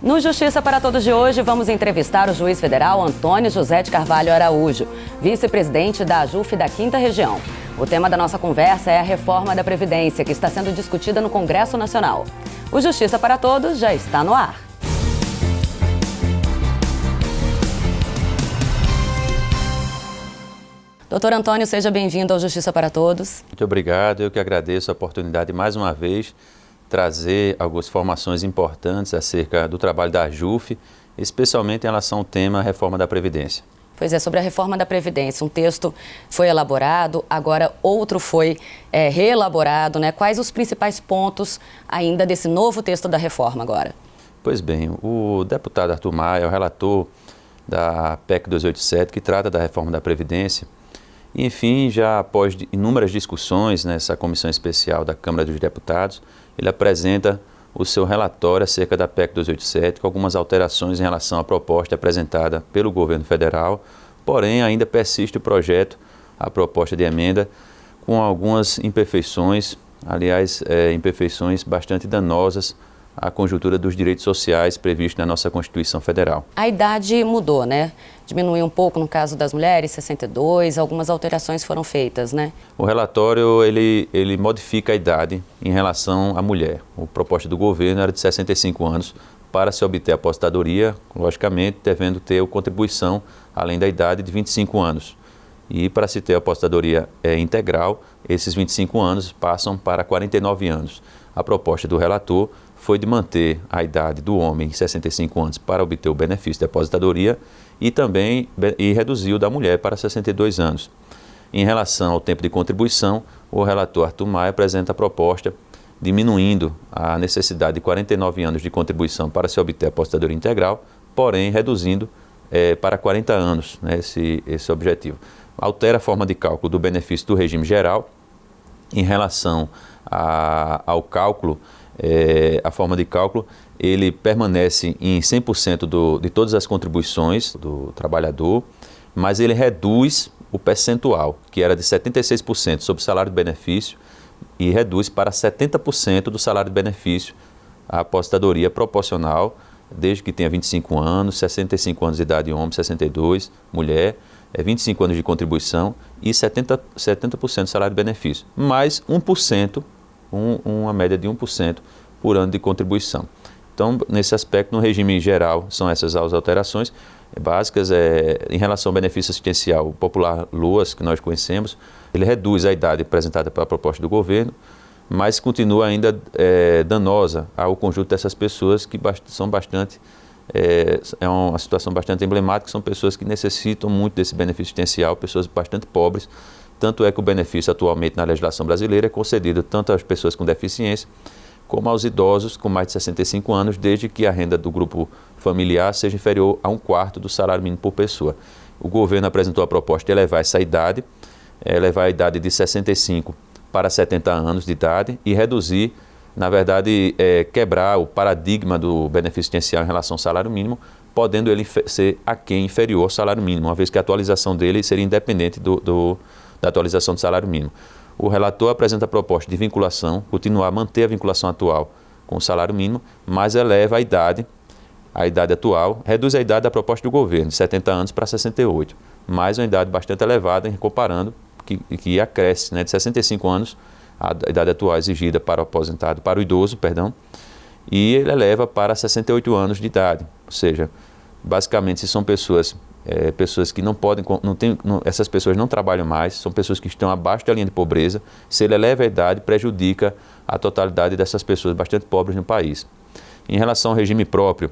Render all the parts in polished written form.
No Justiça para Todos de hoje, vamos entrevistar o juiz federal Antônio José de Carvalho Araújo, vice-presidente da AJUF da 5ª Região. O tema da nossa conversa é a reforma da Previdência, que está sendo discutida no Congresso Nacional. O Justiça para Todos já está no ar. Doutor Antônio, seja bem-vindo ao Justiça para Todos. Muito obrigado, eu que agradeço a oportunidade de mais uma vez trazer algumas informações importantes acerca do trabalho da AJUF, especialmente em relação ao tema reforma da Previdência. Pois é, sobre a reforma da Previdência, um texto foi elaborado, agora outro foi reelaborado, né? Quais os principais pontos ainda desse novo texto da reforma agora? Pois bem, o deputado Arthur Maia, o relator da PEC 287, que trata da reforma da Previdência, enfim, já após inúmeras discussões nessa comissão especial da Câmara dos Deputados, ele apresenta o seu relatório acerca da PEC 287, com algumas alterações em relação à proposta apresentada pelo governo federal, porém ainda persiste o projeto, a proposta de emenda, com algumas imperfeições, aliás, imperfeições bastante danosas à conjuntura dos direitos sociais previstos na nossa Constituição Federal. A idade mudou, né? Diminuiu um pouco no caso das mulheres, 62, algumas alterações foram feitas, né? O relatório, ele modifica a idade em relação à mulher. A proposta do governo era de 65 anos para se obter a aposentadoria, logicamente devendo ter a contribuição, além da idade, de 25 anos. E para se ter a aposentadoria integral, esses 25 anos passam para 49 anos. A proposta do relator foi de manter a idade do homem em 65 anos para obter o benefício de aposentadoria e também reduzir o da mulher para 62 anos. Em relação ao tempo de contribuição, o relator Arthur Maia apresenta a proposta diminuindo a necessidade de 49 anos de contribuição para se obter a aposentadoria integral, porém reduzindo para 40 anos, né, esse objetivo. Altera a forma de cálculo do benefício do regime geral em relação ao cálculo. A forma de cálculo, ele permanece em 100% de todas as contribuições do trabalhador, mas ele reduz o percentual, que era de 76% sobre o salário de benefício, e reduz para 70% do salário de benefício a aposentadoria proporcional, desde que tenha 25 anos, 65 anos de idade homem, 62, mulher, 25 anos de contribuição e 70% do salário de benefício, mais 1%, uma média de 1% por ano de contribuição. Então, nesse aspecto, no regime geral, são essas as alterações básicas. Em relação ao benefício assistencial, o popular LOAS, que nós conhecemos, ele reduz a idade apresentada pela proposta do governo, mas continua ainda danosa ao conjunto dessas pessoas que são bastante... É uma situação bastante emblemática, são pessoas que necessitam muito desse benefício assistencial, pessoas bastante pobres. Tanto é que o benefício atualmente na legislação brasileira é concedido tanto às pessoas com deficiência como aos idosos com mais de 65 anos, desde que a renda do grupo familiar seja inferior a 1/4 do salário mínimo por pessoa. O governo apresentou a proposta de elevar essa idade, elevar a idade de 65 para 70 anos de idade e reduzir, na verdade, quebrar o paradigma do benefício assistencial em relação ao salário mínimo, podendo ele ser aquém inferior ao salário mínimo, uma vez que a atualização dele seria independente da atualização do salário mínimo. O relator apresenta a proposta de vinculação, continuar a manter a vinculação atual com o salário mínimo, mas eleva a idade atual, reduz a idade da proposta do governo, de 70 anos para 68, mais uma idade bastante elevada, comparando, que acresce, né, de 65 anos, a idade atual exigida para o aposentado, para o idoso, e ele eleva para 68 anos de idade, ou seja, basicamente, se são pessoas que não podem, essas pessoas não trabalham mais, são pessoas que estão abaixo da linha de pobreza. Se ele eleva a idade, prejudica a totalidade dessas pessoas bastante pobres no país. Em relação ao regime próprio,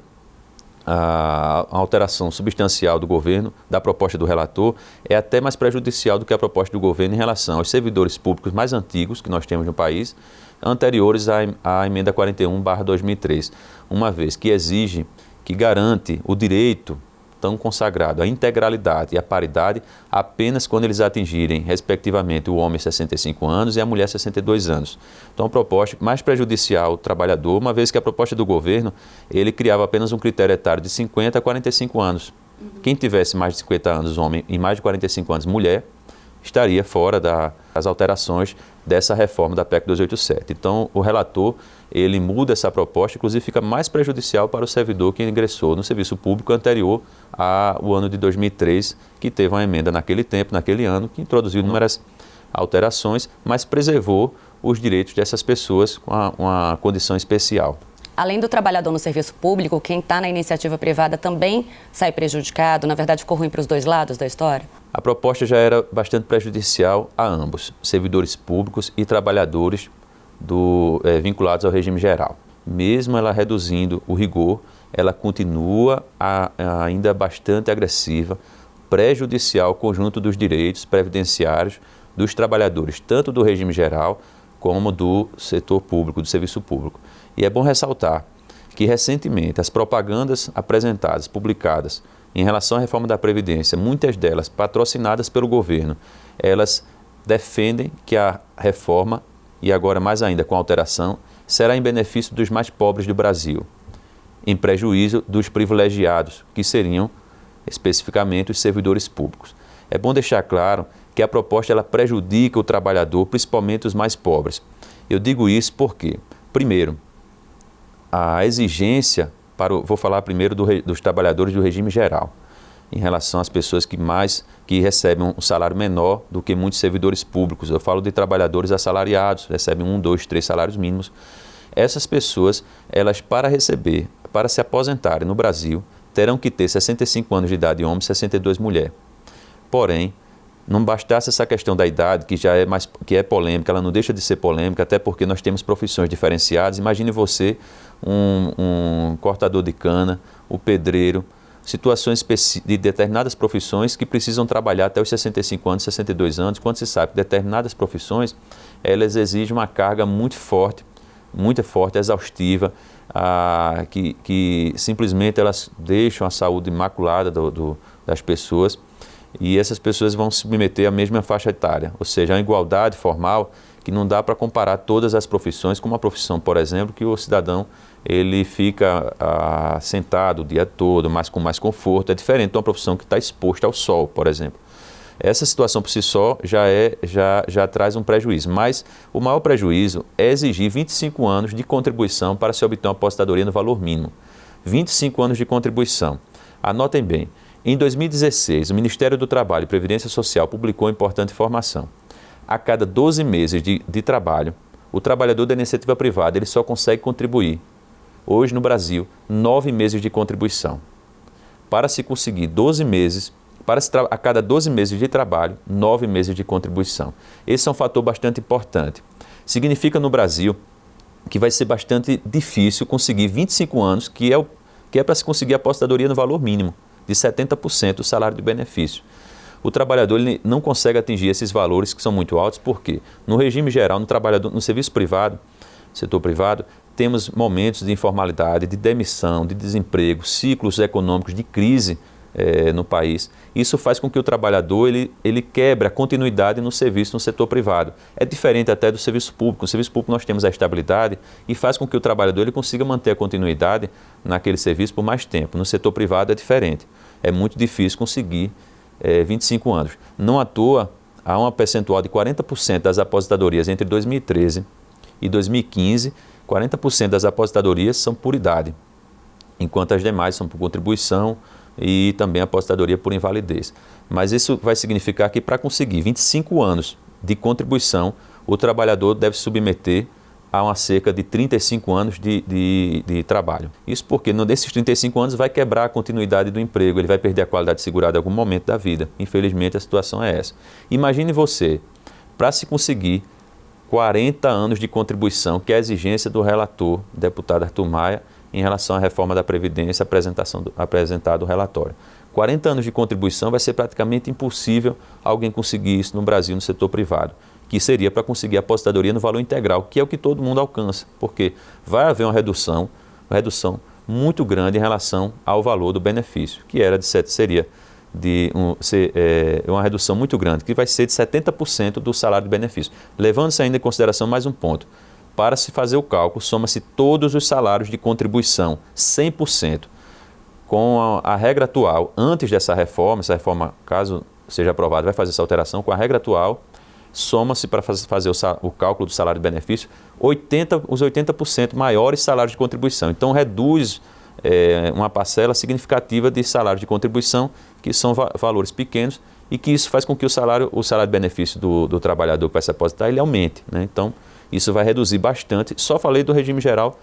a alteração substancial do governo, da proposta do relator, é até mais prejudicial do que a proposta do governo em relação aos servidores públicos mais antigos que nós temos no país, anteriores à emenda 41/2003, uma vez que exige, que garante o direito tão consagrado à integralidade e à paridade apenas quando eles atingirem, respectivamente, o homem 65 anos e a mulher 62 anos. Então, a proposta mais prejudicial ao trabalhador, uma vez que a proposta do governo, ele criava apenas um critério etário de 50 a 45 anos. Quem tivesse mais de 50 anos, homem, e mais de 45 anos, mulher, estaria fora das alterações dessa reforma da PEC 287. Então, o relator, ele muda essa proposta, inclusive fica mais prejudicial para o servidor que ingressou no serviço público anterior ao ano de 2003, que teve uma emenda naquele tempo, naquele ano, que introduziu inúmeras alterações, mas preservou os direitos dessas pessoas com uma condição especial. Além do trabalhador no serviço público, quem está na iniciativa privada também sai prejudicado? Na verdade, ficou ruim para os dois lados da história? A proposta já era bastante prejudicial a ambos, servidores públicos e trabalhadores vinculados ao regime geral. Mesmo ela reduzindo o rigor, ela continua ainda bastante agressiva, prejudicial ao conjunto dos direitos previdenciários dos trabalhadores, tanto do regime geral como do setor público, do serviço público. E é bom ressaltar que, recentemente, as propagandas apresentadas, publicadas, em relação à reforma da Previdência, muitas delas patrocinadas pelo governo, elas defendem que a reforma, e agora mais ainda com a alteração, será em benefício dos mais pobres do Brasil, em prejuízo dos privilegiados, que seriam especificamente os servidores públicos. É bom deixar claro que a proposta ela prejudica o trabalhador, principalmente os mais pobres. Eu digo isso porque, primeiro, a exigência, vou falar primeiro dos trabalhadores do regime geral, em relação às pessoas que recebem um salário menor do que muitos servidores públicos. Eu falo de trabalhadores assalariados, recebem 1, 2, 3 salários mínimos. Essas pessoas, elas para se aposentarem no Brasil, terão que ter 65 anos de idade homem e 62 mulher. Porém, não bastasse essa questão da idade, que é polêmica, ela não deixa de ser polêmica, até porque nós temos profissões diferenciadas. Imagine você, um cortador de cana, o pedreiro, situações de determinadas profissões que precisam trabalhar até os 65 anos, 62 anos, quando se sabe que determinadas profissões, elas exigem uma carga muito forte, exaustiva, que simplesmente elas deixam a saúde imaculada das pessoas. E essas pessoas vão se submeter à mesma faixa etária, ou seja, a igualdade formal que não dá para comparar todas as profissões com uma profissão, por exemplo, que o cidadão ele fica sentado o dia todo, mas com mais conforto. É diferente de uma profissão que está exposta ao sol, por exemplo. Essa situação por si só já traz um prejuízo, mas o maior prejuízo é exigir 25 anos de contribuição para se obter uma aposentadoria no valor mínimo. 25 anos de contribuição. Anotem bem. Em 2016, o Ministério do Trabalho e Previdência Social publicou importante informação. A cada 12 meses de trabalho, o trabalhador da iniciativa privada ele só consegue contribuir, hoje no Brasil, 9 meses de contribuição. Para se conseguir 12 meses, a cada 12 meses de trabalho, 9 meses de contribuição. Esse é um fator bastante importante. Significa no Brasil que vai ser bastante difícil conseguir 25 anos, que é para se conseguir a aposentadoria no valor mínimo de 70% do salário de benefício. O trabalhador ele não consegue atingir esses valores que são muito altos, porque no regime geral, no serviço privado, setor privado, temos momentos de informalidade, de demissão, de desemprego, ciclos econômicos de crise no país. Isso faz com que o trabalhador ele quebre a continuidade no serviço no setor privado. É diferente até do serviço público. No serviço público nós temos a estabilidade e faz com que o trabalhador ele consiga manter a continuidade naquele serviço por mais tempo. No setor privado é diferente. É muito difícil conseguir 25 anos. Não à toa, há uma percentual de 40% das aposentadorias entre 2013 e 2015, 40% das aposentadorias são por idade, enquanto as demais são por contribuição e também a aposentadoria por invalidez. Mas isso vai significar que para conseguir 25 anos de contribuição, o trabalhador deve se submeter a uma cerca de 35 anos de trabalho. Isso porque nesses 35 anos vai quebrar a continuidade do emprego, ele vai perder a qualidade segurada em algum momento da vida. Infelizmente a situação é essa. Imagine você, para se conseguir 40 anos de contribuição, que é a exigência do relator, deputado Arthur Maia, em relação à reforma da Previdência, apresentado o relatório. 40 anos de contribuição vai ser praticamente impossível alguém conseguir isso no Brasil, no setor privado, que seria para conseguir a aposentadoria no valor integral, que é o que todo mundo alcança, porque vai haver uma redução muito grande em relação ao valor do benefício, que seria uma redução muito grande, que vai ser de 70% do salário de benefício. Levando-se ainda em consideração mais um ponto. Para se fazer o cálculo, soma-se todos os salários de contribuição, 100%. Com a regra atual, antes dessa reforma, caso seja aprovado, vai fazer essa alteração com a regra atual, soma-se para fazer o cálculo do salário de benefício os 80% maiores salários de contribuição. Então reduz uma parcela significativa de salário de contribuição, que são valores pequenos, e que isso faz com que o salário de benefício do trabalhador que vai se aposentar, ele aumente, né? Então, isso vai reduzir bastante. Só falei do regime geral,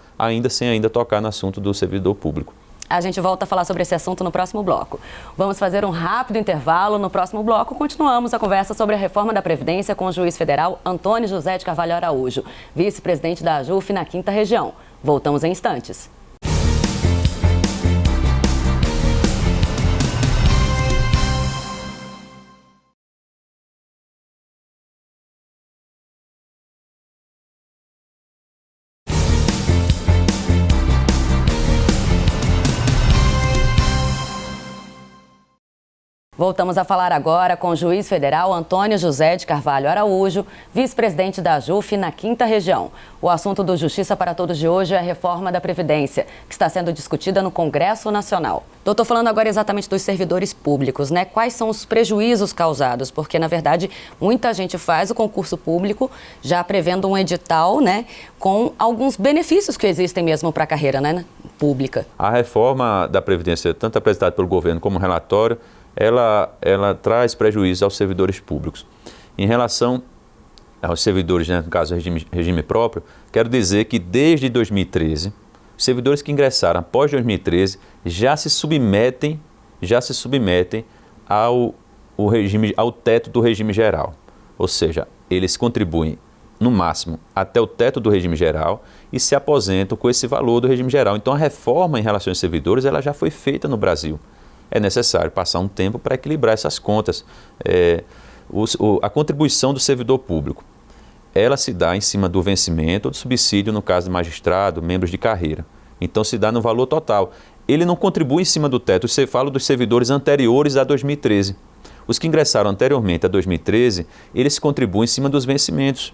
sem tocar no assunto do servidor público. A gente volta a falar sobre esse assunto no próximo bloco. Vamos fazer um rápido intervalo. No próximo bloco, continuamos a conversa sobre a reforma da Previdência com o juiz federal Antônio José de Carvalho Araújo, vice-presidente da AJUF na 5ª Região. Voltamos em instantes. Voltamos a falar agora com o juiz federal Antônio José de Carvalho Araújo, vice-presidente da AJUF na 5ª Região. O assunto do Justiça para Todos de hoje é a reforma da Previdência, que está sendo discutida no Congresso Nacional. Doutor, falando agora exatamente dos servidores públicos, né? Quais são os prejuízos causados? Porque, na verdade, muita gente faz o concurso público já prevendo um edital, né, com alguns benefícios que existem mesmo para a carreira, né, pública. A reforma da Previdência, tanto apresentada pelo governo como relatório, ela traz prejuízo aos servidores públicos. Em relação aos servidores, né, no caso regime próprio, quero dizer que desde 2013, os servidores que ingressaram após 2013 já se submetem ao teto do regime geral. Ou seja, eles contribuem no máximo até o teto do regime geral e se aposentam com esse valor do regime geral. Então a reforma em relação aos servidores ela já foi feita no Brasil. É necessário passar um tempo para equilibrar essas contas. A contribuição do servidor público, ela se dá em cima do vencimento ou do subsídio, no caso de magistrado, membros de carreira. Então se dá no valor total. Ele não contribui em cima do teto. Você fala dos servidores anteriores a 2013. Os que ingressaram anteriormente a 2013, eles contribuem em cima dos vencimentos.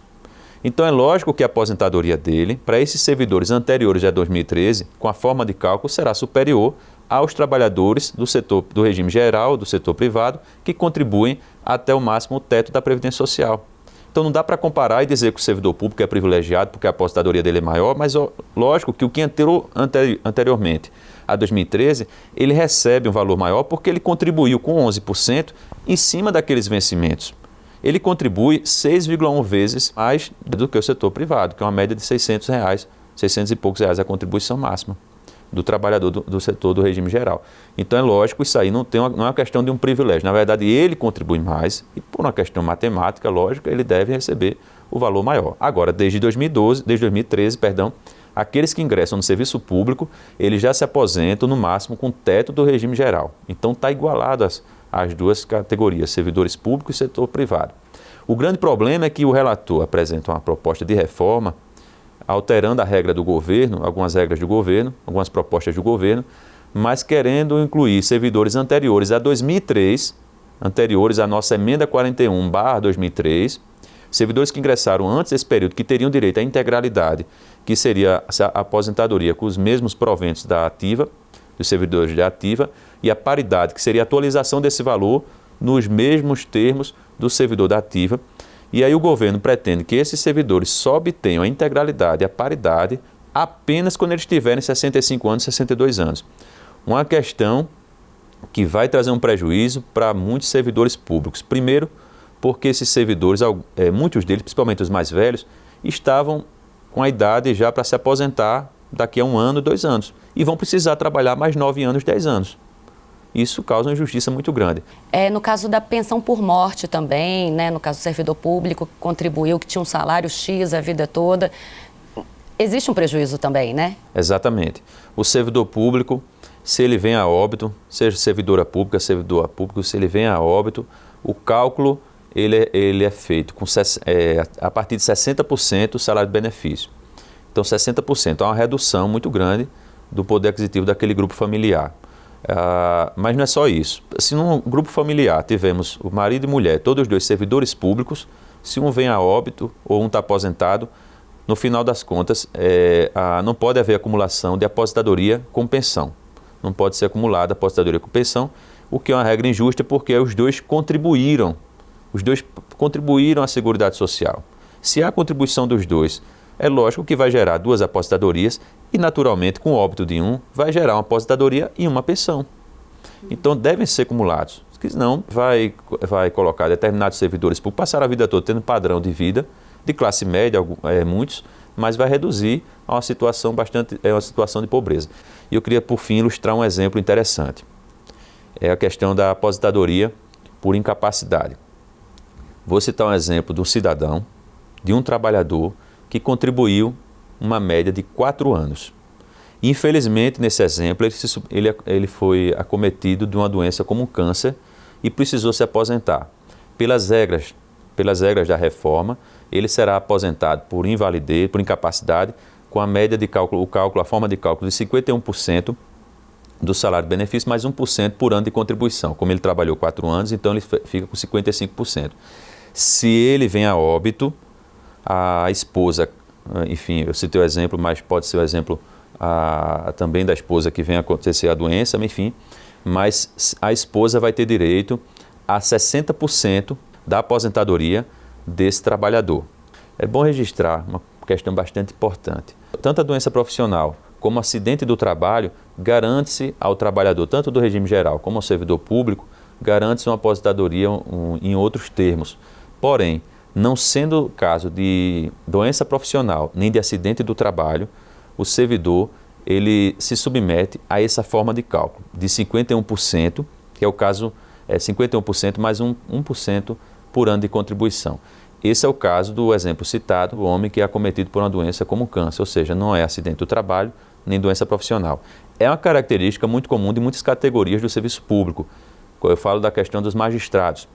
Então é lógico que a aposentadoria dele, para esses servidores anteriores a 2013, com a forma de cálculo, será superior aos trabalhadores do setor do regime geral, do setor privado, que contribuem até o máximo o teto da Previdência Social. Então não dá para comparar e dizer que o servidor público é privilegiado porque a aposentadoria dele é maior, mas lógico que o que entrou anteriormente a 2013, ele recebe um valor maior porque ele contribuiu com 11% em cima daqueles vencimentos. Ele contribui 6,1 vezes mais do que o setor privado, que é uma média de R$600, 600 e poucos reais a contribuição máxima do trabalhador do setor do regime geral. Então é lógico, isso aí não é uma questão de um privilégio. Na verdade, ele contribui mais e por uma questão matemática, lógica, ele deve receber o valor maior. Agora, desde 2013, aqueles que ingressam no serviço público, eles já se aposentam no máximo com o teto do regime geral. Então está igualado as duas categorias, servidores públicos e setor privado. O grande problema é que o relator apresenta uma proposta de reforma alterando a regra do governo, algumas regras do governo, algumas propostas do governo, mas querendo incluir servidores anteriores a 2003, anteriores à nossa emenda 41/2003, servidores que ingressaram antes desse período, que teriam direito à integralidade, que seria a aposentadoria com os mesmos proventos da ativa, dos servidores de ativa, e a paridade, que seria a atualização desse valor nos mesmos termos do servidor da ativa. E aí o governo pretende que esses servidores só obtenham a integralidade, a paridade, apenas quando eles tiverem 65 anos, 62 anos. Uma questão que vai trazer um prejuízo para muitos servidores públicos. Primeiro, porque esses servidores, muitos deles, principalmente os mais velhos, estavam com a idade já para se aposentar daqui a 1 ano, 2 anos. E vão precisar trabalhar mais 9 anos, 10 anos. Isso causa uma injustiça muito grande. No caso da pensão por morte também, né? No caso do servidor público que contribuiu, que tinha um salário X a vida toda, existe um prejuízo também, né? Exatamente. O servidor público, se ele vem a óbito, seja servidor público, se ele vem a óbito, o cálculo ele é feito a partir de 60% do salário de benefício. Então 60% é uma redução muito grande do poder aquisitivo daquele grupo familiar. Mas não é só isso. Se num grupo familiar tivemos o marido e mulher, todos os dois servidores públicos, se um vem a óbito ou um está aposentado, no final das contas, não pode haver acumulação de aposentadoria com pensão. Não pode ser acumulada aposentadoria com pensão. o que é uma regra injusta porque os dois contribuíram à Seguridade Social. Se há contribuição dos dois, é lógico que vai gerar duas aposentadorias e, naturalmente, com o óbito de um, vai gerar uma aposentadoria e uma pensão. Então, devem ser acumulados, porque senão vai colocar determinados servidores por passar a vida toda tendo padrão de vida, de classe média, muitos, mas vai reduzir a uma situação de pobreza. E eu queria, por fim, ilustrar um exemplo interessante. É a questão da aposentadoria por incapacidade. Vou citar um exemplo de um cidadão, de um trabalhador, que contribuiu uma média de 4 anos. Infelizmente, nesse exemplo, ele foi acometido de uma doença como um câncer e precisou se aposentar. Pelas regras da reforma, ele será aposentado por invalidez, por incapacidade, com a média de cálculo, a forma de cálculo de 51% do salário de benefício, mais 1% por ano de contribuição. Como ele trabalhou 4 anos, então ele fica com 55%. Se ele vem a óbito, a esposa, enfim, eu citei o exemplo, mas pode ser o exemplo também da esposa que vem a acontecer a doença, enfim, mas a esposa vai ter direito a 60% da aposentadoria desse trabalhador. É bom registrar uma questão bastante importante. Tanto a doença profissional como o acidente do trabalho garante-se ao trabalhador, tanto do regime geral como ao servidor público, garante-se uma aposentadoria em outros termos. Porém, não sendo o caso de doença profissional nem de acidente do trabalho, o servidor ele se submete a essa forma de cálculo de 51%, que é o caso 51% mais 1% por ano de contribuição. Esse é o caso do exemplo citado, o homem que é acometido por uma doença como câncer, ou seja, não é acidente do trabalho nem doença profissional. É uma característica muito comum de muitas categorias do serviço público. Eu falo da questão dos magistrados.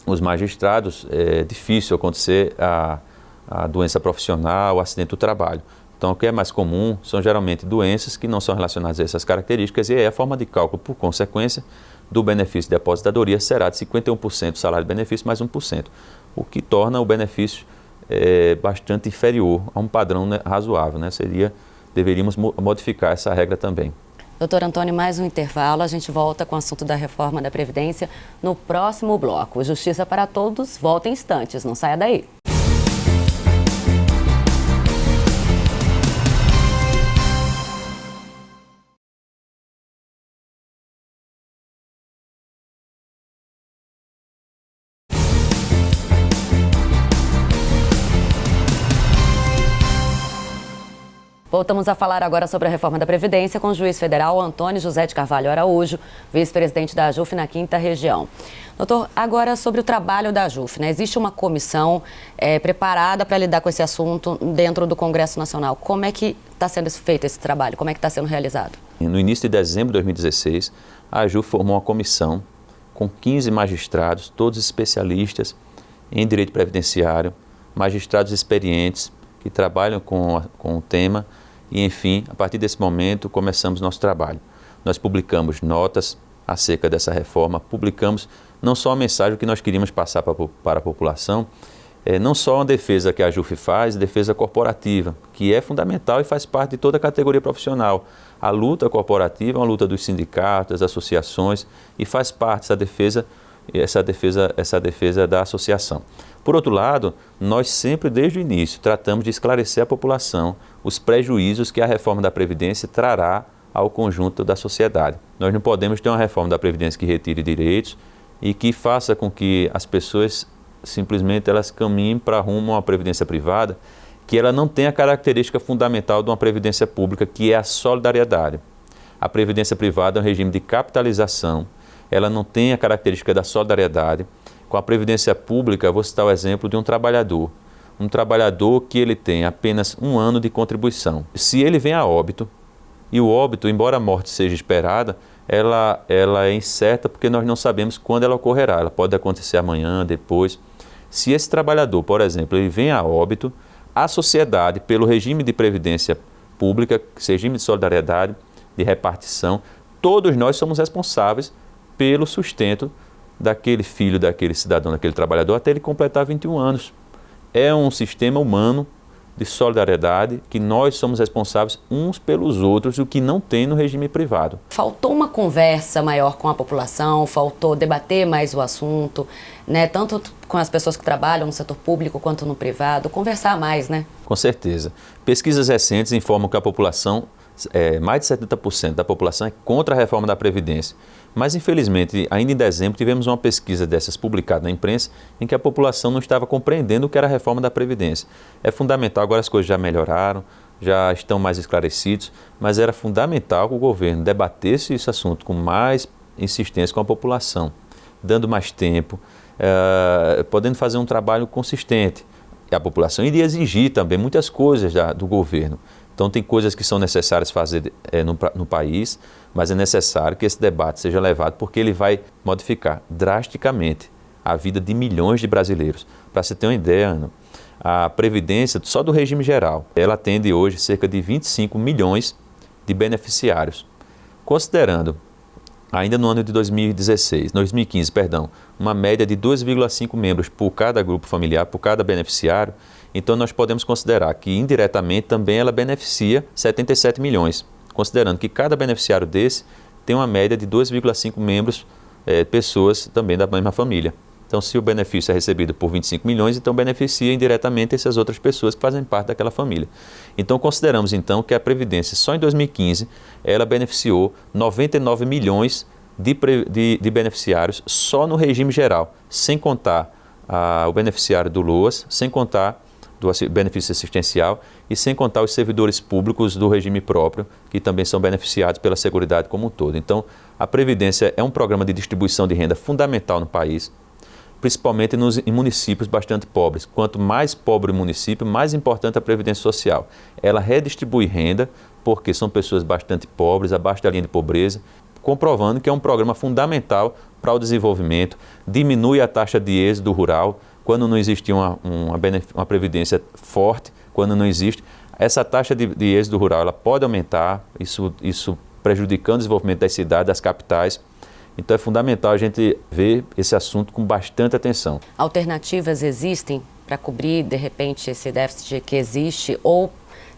Os magistrados, é difícil acontecer a doença profissional, o acidente do trabalho. Então, o que é mais comum são geralmente doenças que não são relacionadas a essas características e aí a forma de cálculo, por consequência, do benefício de aposentadoria será de 51% do salário de benefício mais 1%, o que torna o benefício bastante inferior a um padrão, né, razoável, né? Deveríamos modificar essa regra também. Doutor Antônio, mais um intervalo. A gente volta com o assunto da reforma da Previdência no próximo bloco. Justiça para Todos volta em instantes. Não saia daí. Voltamos a falar agora sobre a reforma da Previdência com o juiz federal Antônio José de Carvalho Araújo, vice-presidente da AJUF na 5ª Região. Doutor, agora sobre o trabalho da AJUF, né? Existe uma comissão preparada para lidar com esse assunto dentro do Congresso Nacional. Como é que está sendo feito esse trabalho? Como é que está sendo realizado? No início de dezembro de 2016, a AJUF formou uma comissão com 15 magistrados, todos especialistas em direito previdenciário, magistrados experientes que trabalham com o tema. E, enfim, a partir desse momento, começamos nosso trabalho. Nós publicamos notas acerca dessa reforma, publicamos não só a mensagem que nós queríamos passar para a população, não só uma defesa que a AJUF faz, defesa corporativa, que é fundamental e faz parte de toda a categoria profissional. A luta corporativa é uma luta dos sindicatos, das associações, e faz parte essa defesa da associação. Por outro lado, nós sempre, desde o início, tratamos de esclarecer à população os prejuízos que a reforma da Previdência trará ao conjunto da sociedade. Nós não podemos ter uma reforma da Previdência que retire direitos e que faça com que as pessoas simplesmente elas caminhem para rumo a uma previdência privada, que ela não tem a característica fundamental de uma previdência pública, que é a solidariedade. A previdência privada é um regime de capitalização, ela não tem a característica da solidariedade. Com a previdência pública, vou citar o exemplo de um trabalhador que ele tem apenas 1 ano de contribuição. Se ele vem a óbito, e o óbito, embora a morte seja esperada, ela é incerta porque nós não sabemos quando ela ocorrerá. Ela pode acontecer amanhã, depois. Se esse trabalhador, por exemplo, ele vem a óbito, a sociedade, pelo regime de previdência pública, regime de solidariedade, de repartição, todos nós somos responsáveis pelo sustento daquele filho, daquele cidadão, daquele trabalhador, até ele completar 21 anos. É um sistema humano de solidariedade, que nós somos responsáveis uns pelos outros, o que não tem no regime privado. Faltou uma conversa maior com a população, faltou debater mais o assunto, né? Tanto com as pessoas que trabalham no setor público quanto no privado, conversar mais, né? Com certeza. Pesquisas recentes informam que a população, mais de 70% da população é contra a reforma da Previdência. Mas, infelizmente, ainda em dezembro, tivemos uma pesquisa dessas publicada na imprensa em que a população não estava compreendendo o que era a reforma da Previdência. É fundamental, agora as coisas já melhoraram, já estão mais esclarecidos, mas era fundamental que o governo debatesse esse assunto com mais insistência com a população, dando mais tempo, podendo fazer um trabalho consistente. E a população iria exigir também muitas coisas do governo. Então, tem coisas que são necessárias fazer no país, mas é necessário que esse debate seja levado porque ele vai modificar drasticamente a vida de milhões de brasileiros. Para você ter uma ideia, Ana, a Previdência, só do regime geral, ela atende hoje cerca de 25 milhões de beneficiários. Considerando, ainda no ano de 2015, uma média de 2,5 membros por cada grupo familiar, por cada beneficiário, então nós podemos considerar que indiretamente também ela beneficia 77 milhões, considerando que cada beneficiário desse tem uma média de 2,5 membros, pessoas também da mesma família. Então, se o benefício é recebido por 25 milhões, então beneficia indiretamente essas outras pessoas que fazem parte daquela família. Então, consideramos então que a Previdência, só em 2015, ela beneficiou 99 milhões de beneficiários só no regime geral, sem contar o beneficiário do LOAS, sem contar do benefício assistencial e sem contar os servidores públicos do regime próprio, que também são beneficiados pela Seguridade como um todo. Então, a Previdência é um programa de distribuição de renda fundamental no país, principalmente em municípios bastante pobres. Quanto mais pobre o município, mais importante a Previdência Social. Ela redistribui renda, porque são pessoas bastante pobres, abaixo da linha de pobreza, comprovando que é um programa fundamental para o desenvolvimento, diminui a taxa de êxodo rural, quando não existe uma previdência forte, quando não existe, essa taxa de êxodo rural ela pode aumentar, isso prejudicando o desenvolvimento das cidades, das capitais. Então é fundamental a gente ver esse assunto com bastante atenção. Alternativas existem para cobrir, de repente, esse déficit que existe ou,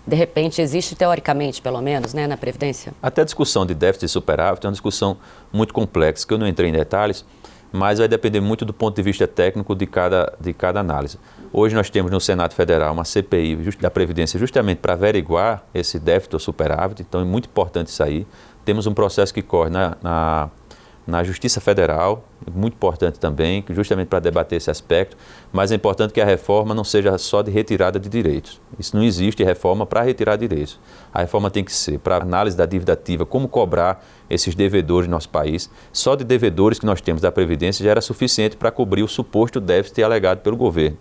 de repente, existe teoricamente, pelo menos, né, na Previdência? Até a discussão de déficit e superávit é uma discussão muito complexa, que eu não entrei em detalhes, mas vai depender muito do ponto de vista técnico de cada análise. Hoje nós temos no Senado Federal uma CPI da Previdência justamente para averiguar esse déficit ou superávit, então é muito importante isso aí. Temos um processo que corre na Justiça Federal, muito importante também, justamente para debater esse aspecto, mas é importante que a reforma não seja só de retirada de direitos. Isso não existe reforma para retirar direitos. A reforma tem que ser para análise da dívida ativa, como cobrar esses devedores no nosso país. Só de devedores que nós temos da Previdência já era suficiente para cobrir o suposto déficit alegado pelo governo.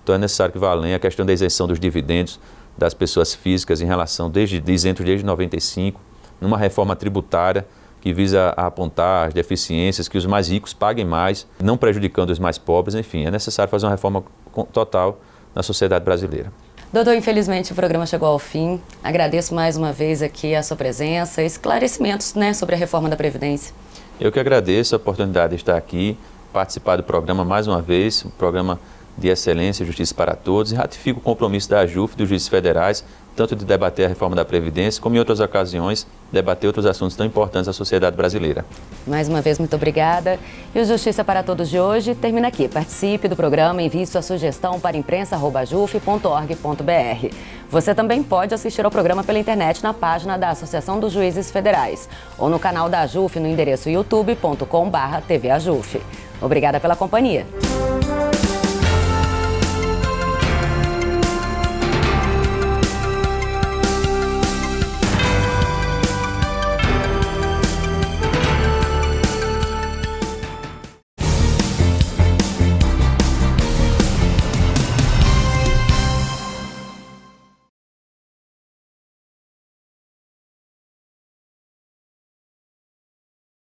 Então é necessário que vá além a questão da isenção dos dividendos das pessoas físicas em relação, isento desde 95, numa reforma tributária, que visa apontar as deficiências, que os mais ricos paguem mais, não prejudicando os mais pobres. Enfim, é necessário fazer uma reforma total na sociedade brasileira. Doutor, infelizmente o programa chegou ao fim. Agradeço mais uma vez aqui a sua presença, esclarecimentos, né, sobre a reforma da Previdência. Eu que agradeço a oportunidade de estar aqui, participar do programa mais uma vez, um programa de excelência e justiça para todos, e ratifico o compromisso da AJUF e dos juízes federais, tanto de debater a reforma da Previdência, como em outras ocasiões, debater outros assuntos tão importantes à sociedade brasileira. Mais uma vez, muito obrigada. E o Justiça para Todos de hoje termina aqui. Participe do programa, envie sua sugestão para imprensa@juf.org.br. Você também pode assistir ao programa pela internet na página da Associação dos Juízes Federais ou no canal da AJUF no endereço youtube.com/tvajuf. Obrigada pela companhia.